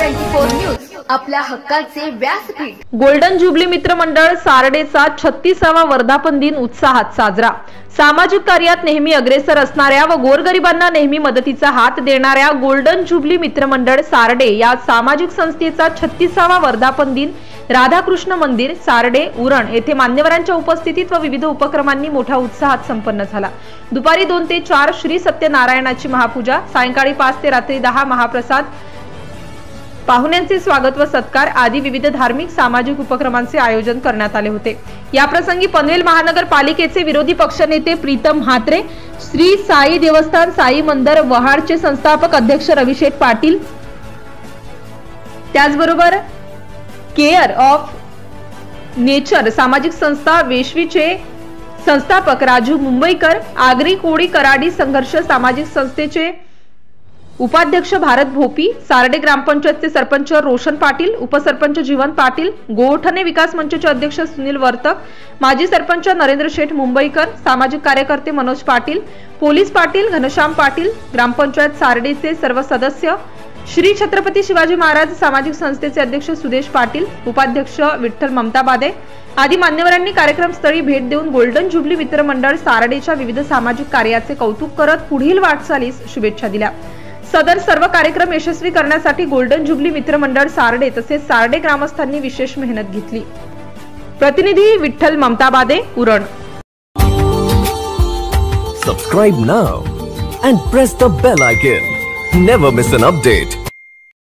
24 news आपल्या हक्काचे व्यासपीठ। गोल्डन जुबली मित्र मंडळ सारडेचा 36वा वर्धापन दिन उत्साहात साजरा। सामाजिक कार्यात नेहमी अग्रेसर असणाऱ्या व गोरगरिबांना नेहमी मदतीचा हात देणाऱ्या गोल्डन जुबली मित्र मंडळ सारडे या सामाजिक संस्थेचा 36वा वर्धापन दिन राधाकृष्ण मंदिर सारडे उरण येथे मान्यवरांच्या उपस्थितीत व विविध उपक्रमांनी मोठ्या उत्साहात संपन्न झाला। दुपारी 2 ते 4 श्री सत्यनारायणाची महापूजा, सायंकाळी 5 ते रात्री 10 महाप्रसाद, पाहुण्यांचे स्वागत व सत्कार आदी विविध धार्मिक सामाजिक उपक्रमांचे आयोजन करण्यात आले होते। या प्रसंगी पनवेल महानगरपालिकेचे विरोधी पक्षनेते प्रीतम म्हात्रे, श्री साई देवस्थान साई मंदिर वहाडचे संस्थापक अध्यक्ष रविशेठ पाटील, त्याचबरोबर केअर ऑफ नेचर सामाजिक संस्था वेशवीचे संस्थापक राजू मुंबईकर, आगरी कोळी कराडी संघर्ष सामाजिक संस्थेचे उपाध्यक्ष भारत भोपी, सारडे ग्रामपंचायतचे सरपंच रोशन पाटील, उपसरपंच जीवन पाटील, गोठणे विकास मंचचे अध्यक्ष सुनील वर्तक, माजी सरपंच नरेंद्र शेठ मुंबईकर, सामाजिक कार्यकर्ते मनोज पाटील, पोलीस पाटील घनश्याम पाटील, ग्रामपंचायत सारडेचे सर्व सदस्य, श्री छत्रपती शिवाजी महाराज सामाजिक संस्थेचे अध्यक्ष सुदेश पाटील, उपाध्यक्ष विठ्ठल ममताबादे आदी मान्यवरांनी कार्यक्रमस्थळी भेट देऊन गोल्डन जुबली मित्र मंडळ सारडेच्या विविध सामाजिक कार्याचे कौतुक करत पुढील वाटचालीस शुभेच्छा दिल्या। सदर सर्व कार्यक्रम यशस्वी करण्यासाठी गोल्डन जुबली मित्र मंडळ सारडे तसेच सारडे ग्रामस्थांनी विशेष मेहनत घेतली। प्रतिनिधी Vitthal ममताबादे Uran. Subscribe now and press the bell icon. Never miss an update.